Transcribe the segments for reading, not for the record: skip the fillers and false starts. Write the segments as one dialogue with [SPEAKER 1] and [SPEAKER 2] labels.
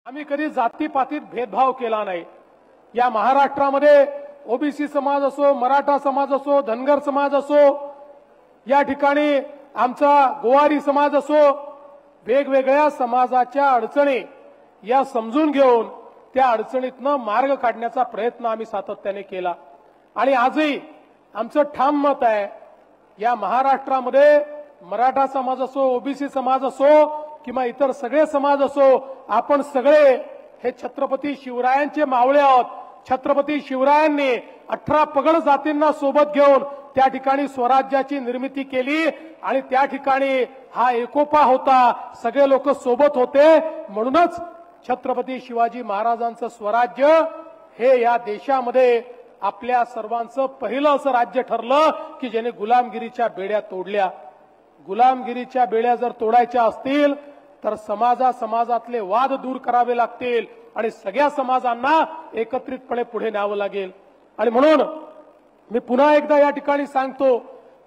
[SPEAKER 1] आम्ही कधी जातीपातीत भेदभाव केला नाही। या महाराष्ट्रामध्ये ओबीसी समाज असो, मराठा समाज असो, धनगर समाज असो, या ठिकाणी आमचा गोवारी समाज असो, वेगवेगळ्या समाजाच्या अडचणी या समजून घेऊन त्या अडचणीतनं मार्ग काढण्याचा प्रयत्न आम्ही सातत्याने केला। आणि आजही आमचं ठाम मत आहे, या महाराष्ट्रामध्ये मराठा समाज असो, ओबीसी समाज असो किंवा इतर सगळे समाज असो, आपण सगळे हे छत्रपती शिवरायांचे मावळे आहोत। छत्रपती शिवरायांनी 18 पगड जातींना सोबत घेऊन त्या ठिकाणी स्वराज्याची निर्मिती केली आणि त्या ठिकाणी हा एकोपा होता, सगळे लोक सोबत होते। म्हणूनच छत्रपती शिवाजी महाराजांचं स्वराज्य हे या देशामध्ये आपल्या सर्वांचं पहिलं असं राज्य ठरलं की ज्याने गुलामगिरीच्या बेड्या तोडल्या। गुलामगिरीच्या बेड्या जर तोडायच्या असतील तर समाजातले वाद दूर करावे लागतील आणि सगळ्या समाजांना एकत्रितपणे पुढे न्यावं लागेल। आणि म्हणून मी पुन्हा एकदा या ठिकाणी सांगतो,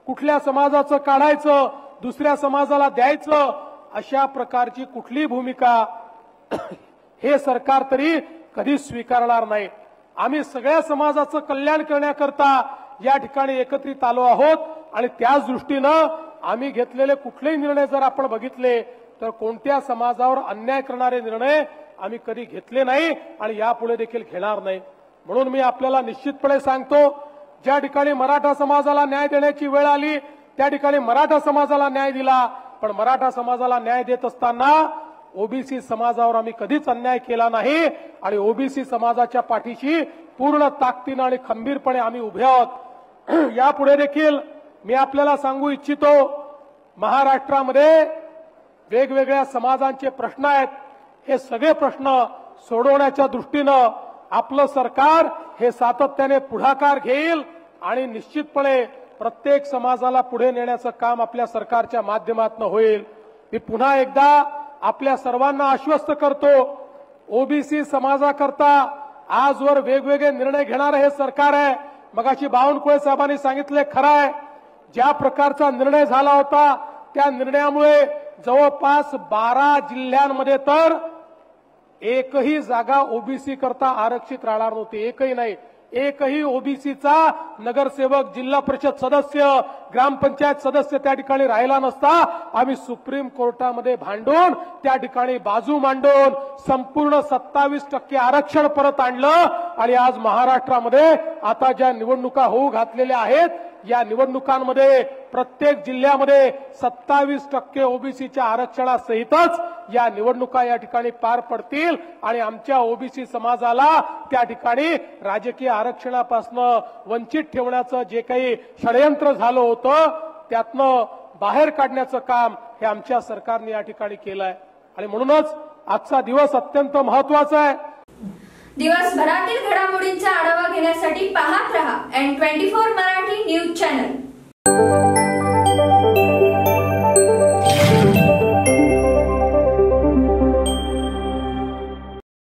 [SPEAKER 1] कुठल्या समाजाचं काढायचं, दुसऱ्या समाजाला द्यायचं, अशा प्रकारची कुठली भूमिका हे सरकार तरी कधी स्वीकारणार नाही। आम्ही सगळ्या समाजाचं कल्याण करण्याकरता या ठिकाणी एकत्रित आलो आहोत आणि त्याच दृष्टीनं आम्ही घेतलेले कुठलेही निर्णय जर आपण बघितले तर कोणत्या समाजावर अन्याय करणारे निर्णय आम्ही कधी घेतले नाही आणि यापुढे देखील घेणार नाही। म्हणून मी आपल्याला निश्चितपणे सांगतो, ज्या ठिकाणी मराठा समाजाला न्याय देण्याची वेळ आली त्या ठिकाणी मराठा समाजाला न्याय दिला, पण मराठा समाजाला न्याय देत असताना ओबीसी समाजावर आम्ही कधीच अन्याय केला नाही आणि ओबीसी समाजाच्या पाठीशी पूर्ण ताकदीने आणि खंबीरपणे आम्ही उभे आहोत। यापुढे देखील मी आपल्याला सांगू इच्छितो, महाराष्ट्रामध्ये वेगवेगळ्या समाजांचे प्रश्न आहेत, हे सगळे प्रश्न सोडवण्याच्या दृष्टीनं आपलं सरकार हे सातत्याने पुढाकार घेईल आणि निश्चितपणे प्रत्येक समाजाला पुढे नेण्याचं काम आपल्या सरकारच्या माध्यमातून होईल। मी पुन्हा एकदा आपल्या सर्वांना आश्वस्त करतो, ओबीसी समाजाकरता आजवर वेगवेगळे निर्णय घेणारे हे सरकार आहे। मगाशी बावनकुळे साहेबांनी सांगितले, खरं आहे, ज्या प्रकारचा निर्णय झाला होता त्या निर्णयामुळे जवळपास 12 जिल्ह्यांमध्ये तर एकही जागा ओबीसी करता आरक्षित राहणार नव्हती, एकही नाही। एकही ओबीसीचा नगरसेवक, जिल्हा परिषद सदस्य, ग्रामपंचायत सदस्य त्या ठिकाणी राहिला नसता। आम्ही सुप्रीम कोर्टामध्ये भांडून त्या ठिकाणी बाजू मांडून संपूर्ण 27% आरक्षण परत आणलं आणि आज महाराष्ट्रामध्ये आता ज्या निवडणुका होऊ घातलेल्या आहेत या निवडणुकांमध्ये प्रत्येक जिल्ह्यामध्ये 27% ओबीसीच्या आरक्षणासहितच या निवडणुका या ठिकाणी पार पडतील आणि आमच्या ओबीसी समाजाला त्या ठिकाणी राजकीय आरक्षणापासून वंचित ठेवण्याचं जे काही षडयंत्र झालं होतं त्यातनं बाहेर काढण्याचं काम हे आमच्या सरकारने या ठिकाणी केलं आहे। आणि म्हणूनच आजचा दिवस अत्यंत महत्त्वाचा आहे।
[SPEAKER 2] दिवसभरातील घडामोडींचा आढावा घेण्यासाठी पाहत रहा N24 मराठी न्यूज चॅनल।